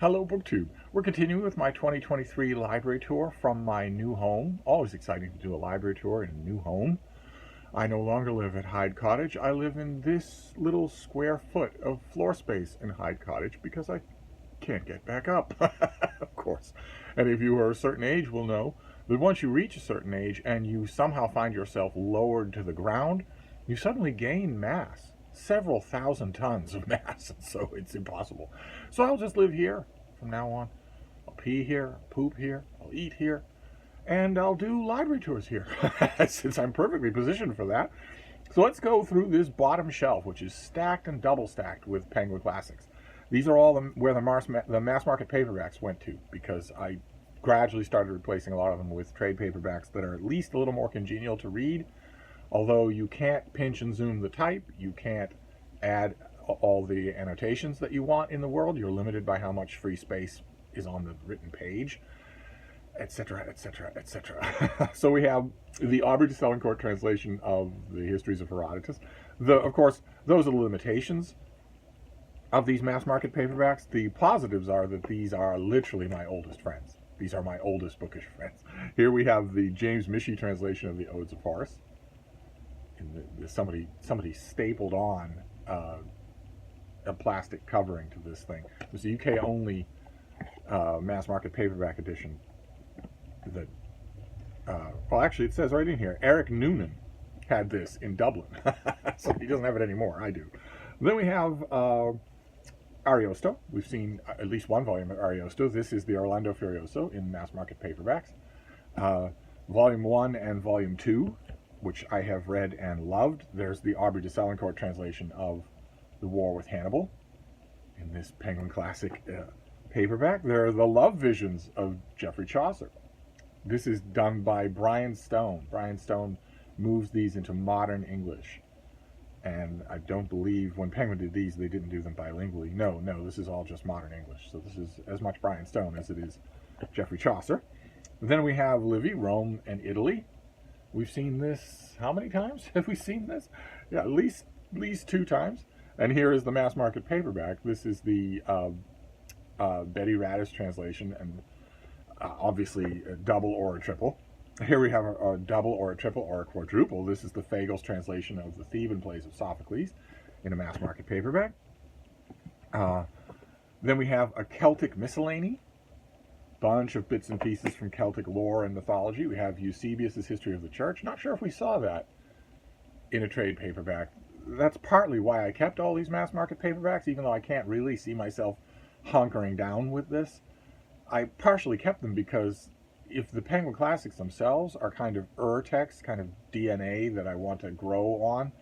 Hello, BookTube. We're continuing with my 2023 library tour from my new home. Always exciting to do a library tour in a new home. I no longer live at Hyde Cottage. I live in this little square foot of floor space in Hyde Cottage because I can't get back up, of course. And if you are a certain age will know that once you reach a certain age and you somehow find yourself lowered to the ground, you suddenly gain mass. Several thousand tons of mass, so it's impossible. So I'll just live here from now on. I'll pee here, poop here, I'll eat here, and I'll do library tours here, since I'm perfectly positioned for that. So let's go through this bottom shelf, which is stacked and double stacked with Penguin Classics. These are all where the mass market paperbacks went to, because I gradually started replacing a lot of them with trade paperbacks that are at least a little more congenial to read. Although you can't pinch and zoom the type, you can't add all the annotations that you want in the world. You're limited by how much free space is on the written page, etc., etc., etc. So we have the Aubrey de Selincourt translation of the Histories of Herodotus. Of course, those are the limitations of these mass market paperbacks. The positives are that these are literally my oldest friends. These are my oldest bookish friends. Here we have the James Michie translation of the Odes of Horace. Somebody stapled on a plastic covering to this thing. It's a UK only mass market paperback edition that well, actually it says right in here Eric Noonan had this in Dublin. So he doesn't have it anymore. I do. Then we have Ariosto. We've seen at least one volume of Ariosto. This is the Orlando Furioso in mass market paperbacks. Volume 1 and Volume 2, which I have read and loved. There's the Aubrey de Selincourt translation of The War with Hannibal in this Penguin Classic paperback. There are the Love Visions of Geoffrey Chaucer. This is done by Brian Stone. Brian Stone moves these into modern English. And I don't believe when Penguin did these, they didn't do them bilingually. No, this is all just modern English. So this is as much Brian Stone as it is Geoffrey Chaucer. Then we have Livy, Rome, and Italy. We've seen this, how many times have we seen this? Yeah, at least 2 times. And here is the mass market paperback. This is the Betty Radish translation, and obviously a double or a triple. Here we have a double or a triple or a quadruple. This is the Fagles translation of the Theban plays of Sophocles in a mass market paperback. Then we have a Celtic miscellany. Bunch of bits and pieces from Celtic lore and mythology. We have Eusebius's History of the Church. Not sure if we saw that in a trade paperback. That's partly why I kept all these mass market paperbacks, even though I can't really see myself hunkering down with this. I partially kept them because if the Penguin Classics themselves are kind of ur-text, kind of DNA that I want to grow on,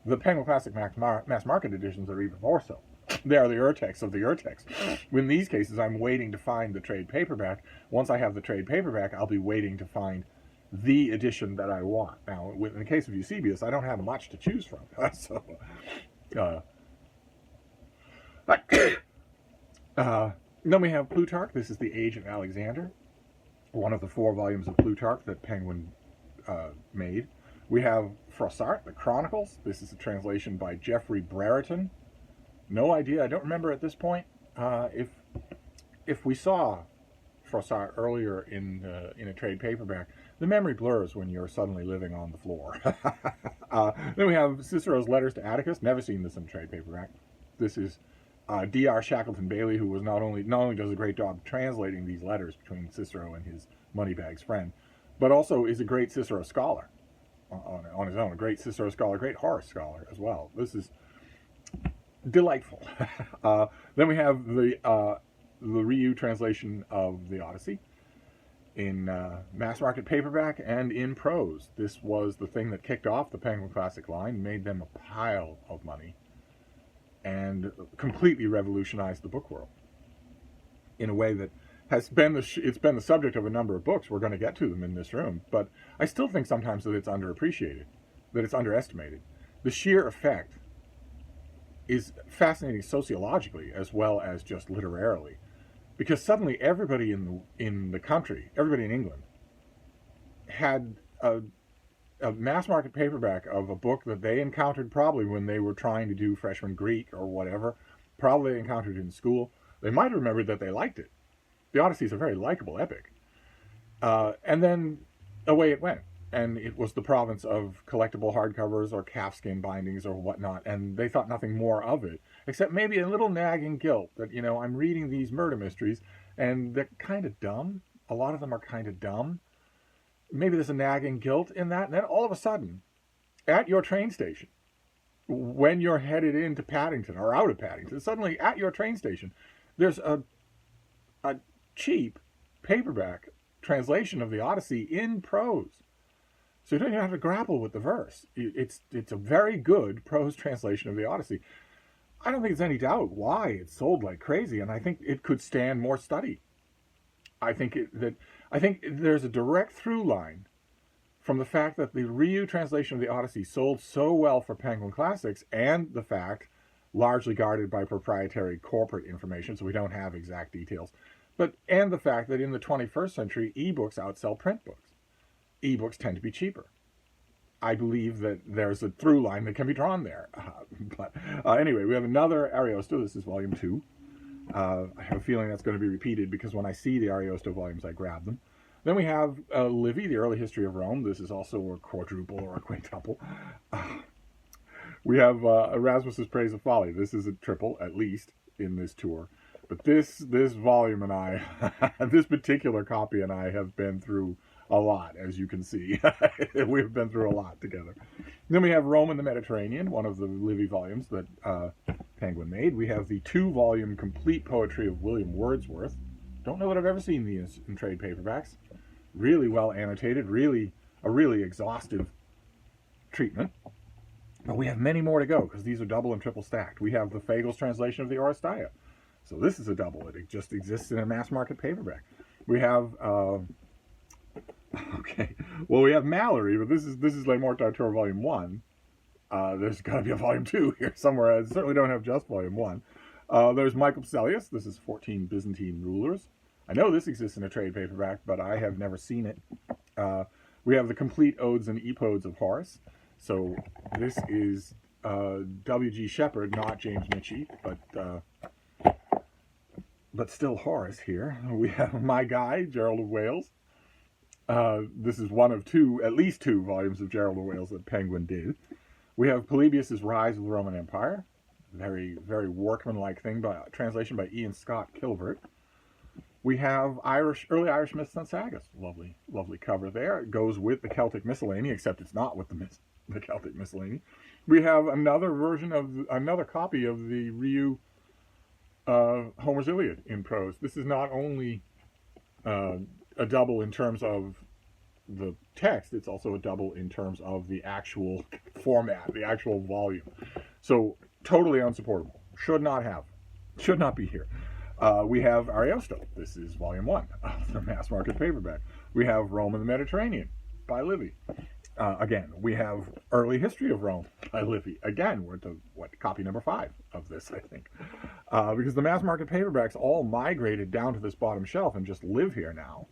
the Penguin Classic mass market editions are even more so. They are the ur-text of the ur-text. In these cases, I'm waiting to find the trade paperback. Once I have the trade paperback, I'll be waiting to find the edition that I want. Now, in the case of Eusebius, I don't have much to choose from. Then we have Plutarch. This is the Age of Alexander, one of the 4 volumes of Plutarch that Penguin made. We have Froissart, the Chronicles. This is a translation by Geoffrey Brereton. No idea. I don't remember at this point if we saw Froissart earlier in a trade paperback. The memory blurs when you're suddenly living on the floor. Then we have Cicero's Letters to Atticus. Never seen this in a trade paperback. This is D.R. Shackleton Bailey, who was not only does a great job translating these letters between Cicero and his moneybags friend, but also is a great Cicero scholar on his own. A great Cicero scholar, great Horace scholar as well. This is delightful. Then we have the Ryu translation of the Odyssey in mass market paperback and in prose. This was the thing that kicked off the Penguin Classic line, made them a pile of money, and completely revolutionized the book world in a way that has been it's been the subject of a number of books. We're going to get to them in this room, but I still think sometimes that it's underappreciated, that it's underestimated. The sheer effect is fascinating sociologically as well as just literarily, because suddenly everybody in the country, everybody in England, had a mass market paperback of a book that they encountered probably when they were trying to do freshman Greek or whatever, probably encountered in school, They might have remembered that they liked it. The Odyssey is a very likable epic. And then away it went. And it was the province of collectible hardcovers or calfskin bindings or whatnot, and they thought nothing more of it, except maybe a little nagging guilt that, you know, I'm reading these murder mysteries, and they're kind of dumb. A lot of them are kind of dumb. Maybe there's a nagging guilt in that, and then all of a sudden, at your train station, when you're headed into Paddington or out of Paddington, suddenly at your train station, there's a cheap paperback translation of the Odyssey in prose. So you don't even have to grapple with the verse. It's a very good prose translation of the Odyssey. I don't think there's any doubt why it's sold like crazy, and I think it could stand more study. I think there's a direct through line from the fact that the Ryu translation of the Odyssey sold so well for Penguin Classics, and the fact, largely guarded by proprietary corporate information, so we don't have exact details, and the fact that in the 21st century, ebooks outsell print books. Ebooks tend to be cheaper. I believe that there's a through line that can be drawn there. Anyway, we have another Ariosto. This is volume 2. I have a feeling that's going to be repeated because when I see the Ariosto volumes, I grab them. Then we have Livy, The Early History of Rome. This is also a quadruple or a quintuple. We have Erasmus's Praise of Folly. This is a triple, at least, in this tour. But this volume and I, this particular copy and I have been through a lot, as you can see. We've been through a lot together. Then we have Rome and the Mediterranean, one of the Livy volumes that Penguin made. We have the 2-volume complete poetry of William Wordsworth. Don't know that I've ever seen these in trade paperbacks. Really well annotated, a really exhaustive treatment. But we have many more to go because these are double and triple stacked. We have the Fagles translation of the Oresteia. So this is a double. It just exists in a mass market paperback. We have we have Mallory, but this is Le Morte d'Arthur Volume 1. There's got to be a Volume 2 here somewhere. I certainly don't have just Volume 1. There's Michael Pselius. This is 14 Byzantine Rulers. I know this exists in a trade paperback, but I have never seen it. We have the complete Odes and Epodes of Horace. So this is W.G. Shepherd, not James Mitchie, but still Horace here. We have My Guy, Gerald of Wales. This is one of at least two volumes of Gerald of Wales that Penguin did. We have Polybius's Rise of the Roman Empire. Very, very workmanlike thing, translation by Ian Scott Kilvert. We have early Irish myths and sagas. Lovely, lovely cover there. It goes with the Celtic Miscellany, except it's not with the Celtic Miscellany. We have another copy of the Ryu Homer's Iliad in prose. This is not only a double in terms of the text, it's also a double in terms of the actual format, the actual volume. So totally unsupportable. Should not be here. We have Ariosto. This is volume 1 of the mass market paperback. We have Rome and the Mediterranean by Livy. Again, we have Early History of Rome by Livy. Again, we're to copy number 5 of this, I think. Because the mass market paperbacks all migrated down to this bottom shelf and just live here now.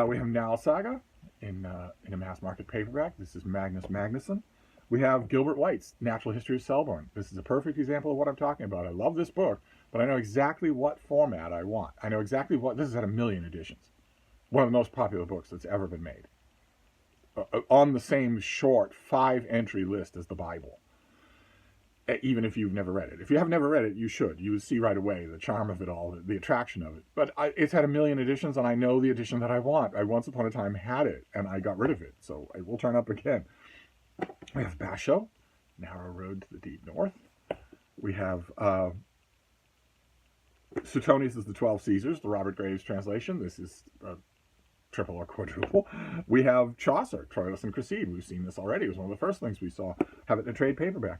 We have Nal Saga in a mass market paperback. This is Magnus Magnusson. We have Gilbert White's Natural History of Selborne. This is a perfect example of what I'm talking about. I love this book, but I know exactly what format I want. I know exactly this has had 1 million editions. One of the most popular books that's ever been made. On the same short 5-entry list as the Bible. Even if you've never read it. If you have never read it, you should. You would see right away the charm of it all, the attraction of it. But it's had 1 million editions, and I know the edition that I want. I once upon a time had it, and I got rid of it, so it will turn up again. We have Basho, Narrow Road to the Deep North. We have Suetonius' The 12 Caesars, the Robert Graves translation. This is a triple or quadruple. We have Chaucer, Troilus and Cresside. We've seen this already. It was one of the first things we saw. Have it in a trade paperback.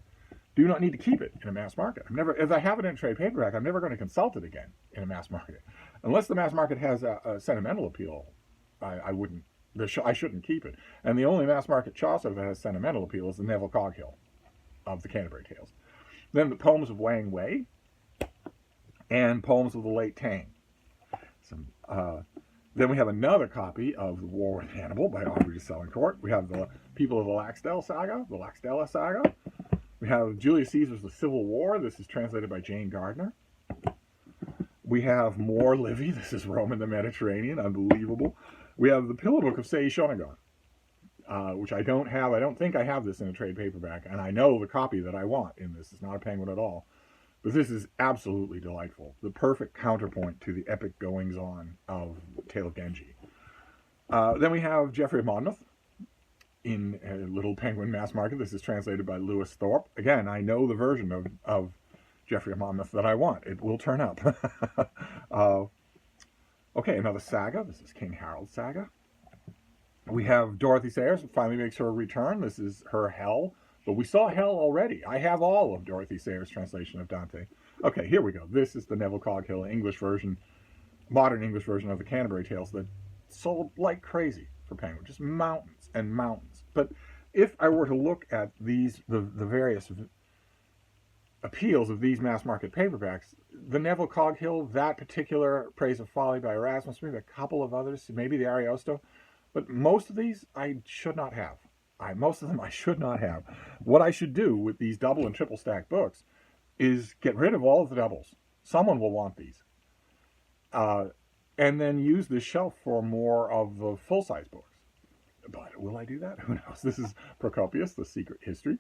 Do not need to keep it in a mass market. If I have it in a trade paperback, I'm never going to consult it again in a mass market. Unless the mass market has a sentimental appeal, I wouldn't. I shouldn't keep it. And the only mass market Chaucer that has sentimental appeal is the Neville Coghill of the Canterbury Tales. Then the poems of Wang Wei and poems of the late Tang. Then we have another copy of The War with Hannibal by Aubrey de Selincourt. We have the People of the Laxdell Saga, the Laxdella Saga. We have Julius Caesar's The Civil War. This is translated by Jane Gardner. We have more Livy. This is Rome and the Mediterranean. Unbelievable. We have the Pillow Book of Sei Shonagon, which I don't have. I don't think I have this in a trade paperback, and I know the copy that I want in this. It's not a Penguin at all. But this is absolutely delightful. The perfect counterpoint to the epic goings-on of Tale of Genji. Then we have Geoffrey of Monmouth in a Little Penguin Mass Market. This is translated by Lewis Thorpe. Again, I know the version of Geoffrey of Monmouth that I want. It will turn up. Okay, another saga. This is King Harold's saga. We have Dorothy Sayers finally makes her return. This is her Hell. But we saw Hell already. I have all of Dorothy Sayers' translation of Dante. Okay, here we go. This is the Neville Coghill English version, modern English version of the Canterbury Tales that sold like crazy for Penguin. Just mountains and mountains. But if I were to look at these, the various appeals of these mass market paperbacks, the Neville Coghill, that particular Praise of Folly by Erasmus, maybe a couple of others, maybe the Ariosto, but most of these I should not have. Most of them I should not have. What I should do with these double and triple stack books is get rid of all of the doubles. Someone will want these. And then use this shelf for more of the full-size books. But will I do that? Who knows? This is Procopius, The Secret History.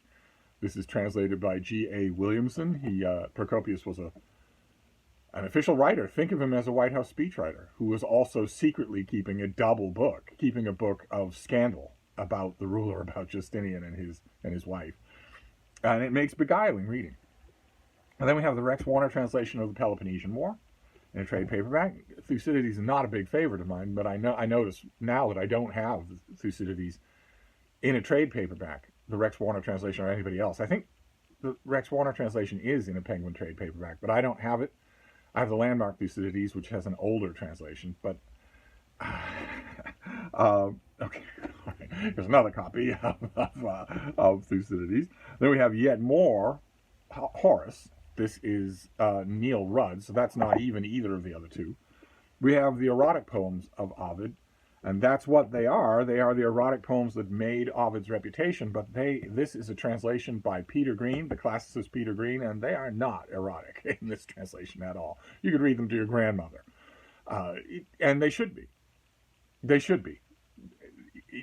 This is translated by G.A. Williamson. Procopius was an official writer. Think of him as a White House speechwriter who was also secretly keeping a double book, keeping a book of scandal about the ruler, about Justinian and his wife. And it makes beguiling reading. And then we have the Rex Warner translation of the Peloponnesian War in a trade paperback. Thucydides is not a big favorite of mine, but I notice now that I don't have Thucydides in a trade paperback, the Rex Warner translation or anybody else. I think the Rex Warner translation is in a Penguin trade paperback, but I don't have it. I have the Landmark Thucydides, which has an older translation, but okay, here's another copy of Thucydides. Then we have yet more Horace. This is Neil Rudd, so that's not even either of the other two. We have the erotic poems of Ovid, and that's what they are. They are the erotic poems that made Ovid's reputation, but this is a translation by Peter Green, the classicist Peter Green, and they are not erotic in this translation at all. You could read them to your grandmother. And they should be. They should be.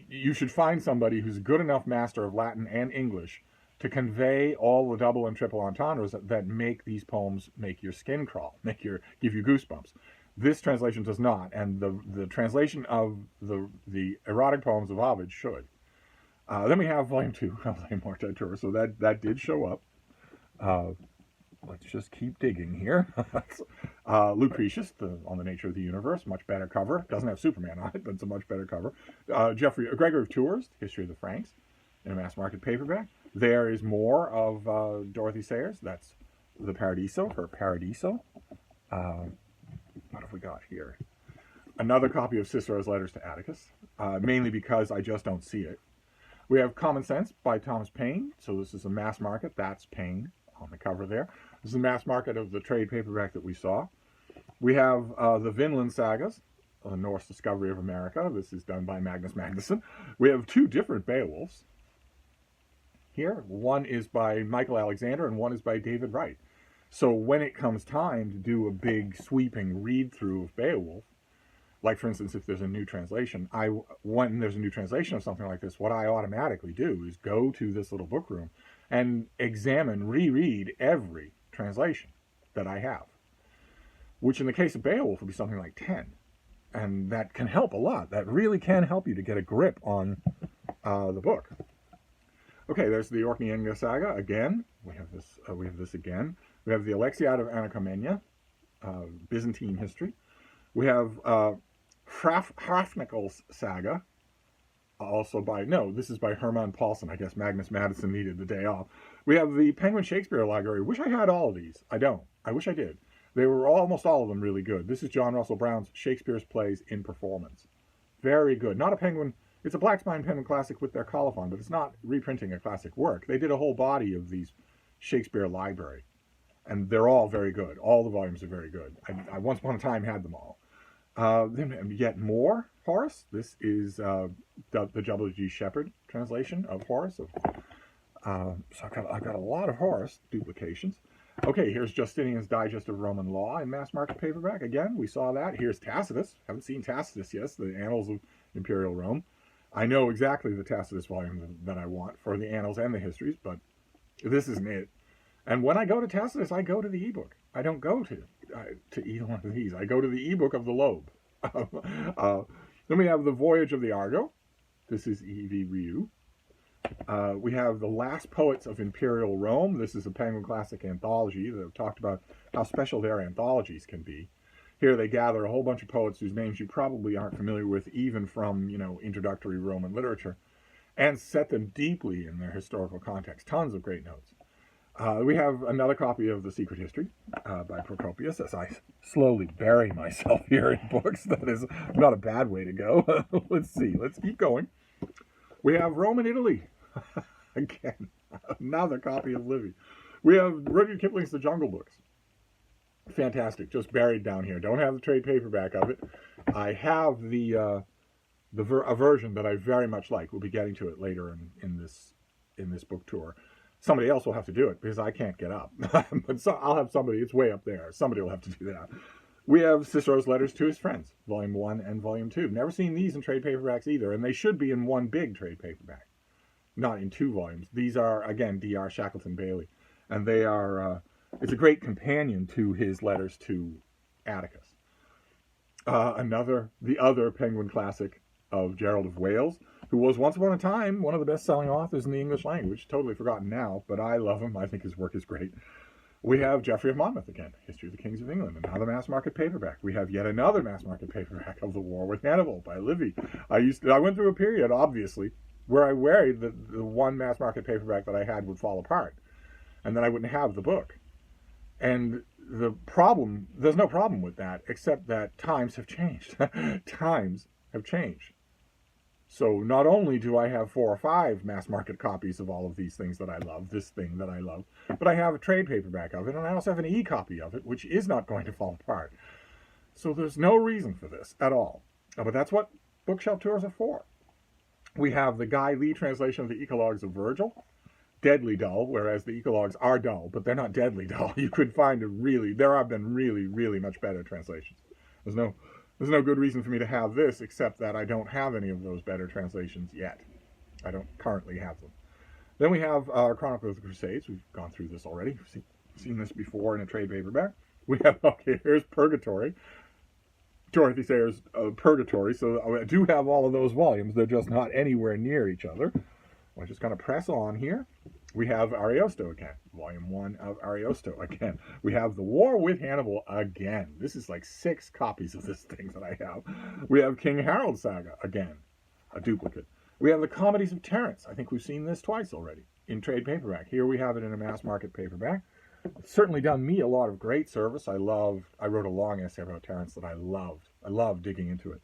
You should find somebody who's a good enough master of Latin and English to convey all the double and triple entendres that make these poems make your skin crawl, give you goosebumps. This translation does not, and the translation of the erotic poems of Ovid should. Then we have Volume 2 of Le Mortateur, so that did show up. Let's just keep digging here. Lucretius, on the Nature of the Universe, much better cover. Doesn't have Superman on it, but it's a much better cover. Gregory of Tours, History of the Franks, in a mass market paperback. There is more of Dorothy Sayers. That's the Paradiso, her Paradiso. What have we got here? Another copy of Cicero's Letters to Atticus, mainly because I just don't see it. We have Common Sense by Thomas Paine. So this is a mass market. That's Paine on the cover there. This is the mass market of the trade paperback that we saw. We have the Vinland Sagas, the Norse Discovery of America. This is done by Magnus Magnusson. We have two different Beowulfs here. One is by Michael Alexander and one is by David Wright. So when it comes time to do a big sweeping read-through of Beowulf, like for instance, if there's a new translation, when there's a new translation of something like this, what I automatically do is go to this little book room and reread every translation that I have, which in the case of Beowulf would be something like 10. And that can help a lot. That really can help you to get a grip on the book. Okay, there's the Orkneyinga saga again. We have this again. We have the Alexiad of Anatomenia, Byzantine history. We have Hrafnikel's saga, this is by Herman Paulson. I guess Magnus Madison needed the day off. We have the Penguin Shakespeare Library. Wish I had all of these. I don't. I wish I did. They were almost all of them really good. This is John Russell Brown's Shakespeare's Plays in Performance. Very good. Not a Penguin. It's a Black Spine Penguin Classic with their colophon, but it's not reprinting a classic work. They did a whole body of these Shakespeare library, and they're all very good. All the volumes are very good. I once upon a time had them all. Then yet more Horace. This is the W.G. Shepherd translation of Horace. So I've got a lot of Horace duplications. Okay, here's Justinian's Digest of Roman Law in mass market paperback. Again, we saw that. Here's Tacitus. Haven't seen Tacitus yet, the Annals of Imperial Rome. I know exactly the Tacitus volume that I want for the Annals and the Histories, but this isn't it. And when I go to Tacitus, I go to the ebook. I don't go to either one of these. I go to the ebook of the Loeb. Then we have The Voyage of the Argo. This is E.V. Ryu. We have The Last Poets of Imperial Rome. This is a Penguin Classic anthology that have talked about how special their anthologies can be. Here they gather a whole bunch of poets whose names you probably aren't familiar with, even from, introductory Roman literature, and set them deeply in their historical context. Tons of great notes. We have another copy of The Secret History by Procopius, as I slowly bury myself here in books. That is not a bad way to go. Let's see. Let's keep going. We have Rome and Italy. Again, another copy of Livy. We have Rudyard Kipling's The Jungle Books. Fantastic. Just buried down here. Don't have the trade paperback of it. I have a version that I very much like. We'll be getting to it later in this book tour. Somebody else will have to do it because I can't get up. But I'll have somebody. It's way up there. Somebody will have to do that. We have Cicero's Letters to His Friends, Volume 1 and Volume 2. Never seen these in trade paperbacks either, and they should be in one big trade paperback, not in two volumes. These are, again, D.R. Shackleton Bailey, and they are, it's a great companion to his letters to Atticus. The other Penguin classic of Gerald of Wales, who was once upon a time one of the best-selling authors in the English language. Totally forgotten now, but I love him. I think his work is great. We have Geoffrey of Monmouth again, History of the Kings of England, another mass market paperback. We have yet another mass market paperback of The War with Hannibal by Livy. I went through a period, obviously, where I worried that the one mass market paperback that I had would fall apart, and then I wouldn't have the book. And there's no problem with that, except that times have changed. Times have changed. So not only do I have 4 or 5 mass market copies of all of these things that I love, this thing that I love, but I have a trade paperback of it, and I also have an e-copy of it, which is not going to fall apart. So there's no reason for this at all. But that's what bookshelf tours are for. We have the Guy Lee translation of the Eclogues of Virgil. Deadly dull, whereas the Eclogues are dull, but they're not deadly dull. You could find there have been really, really much better translations. There's no good reason for me to have this, except that I don't have any of those better translations yet. I don't currently have them. Then we have Chronicle of the Crusades. We've gone through this already. We've seen this before in a trade paperback. We have, here's Purgatory. Dorothy Sayers' Purgatory. So I do have all of those volumes. They're just not anywhere near each other. I'm just going to press on here. We have Ariosto again, Volume 1 of Ariosto again. We have The War with Hannibal again. This is like 6 copies of this thing that I have. We have King Harold Saga again, a duplicate. We have The Comedies of Terence. I think we've seen this twice already in trade paperback. Here we have it in a mass market paperback. It's certainly done me a lot of great service. I wrote a long essay about Terence that I loved. I loved digging into it.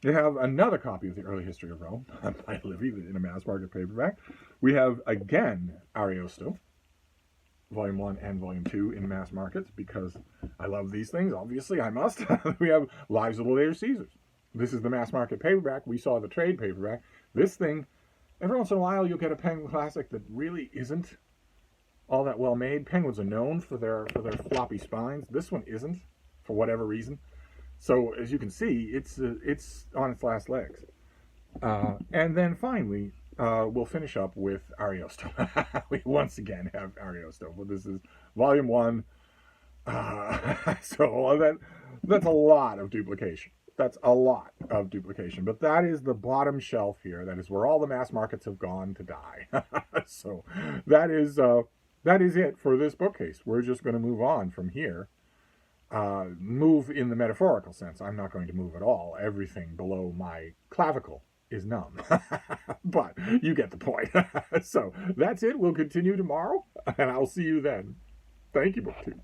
We have another copy of the Early History of Rome by Livy in a mass market paperback. We have, again, Ariosto, Volume 1 and Volume 2 in mass markets, because I love these things. Obviously, I must. We have Lives of the Later Caesars. This is the mass market paperback. We saw the trade paperback. This thing, every once in a while, you'll get a Penguin classic that really isn't all that well made. Penguins are known for their floppy spines. This one isn't, for whatever reason. So, as you can see, it's on its last legs. And then finally, we'll finish up with Ariosto. We once again have Ariosto. Well, this is Volume 1. So that's a lot of duplication. That's a lot of duplication. But that is the bottom shelf here. That is where all the mass markets have gone to die. So that is it for this bookcase. We're just going to move on from here. Move in the metaphorical sense. I'm not going to move at all. Everything below my clavicle is numb. But you get the point. So that's it. We'll continue tomorrow, and I'll see you then. Thank you, BookTube.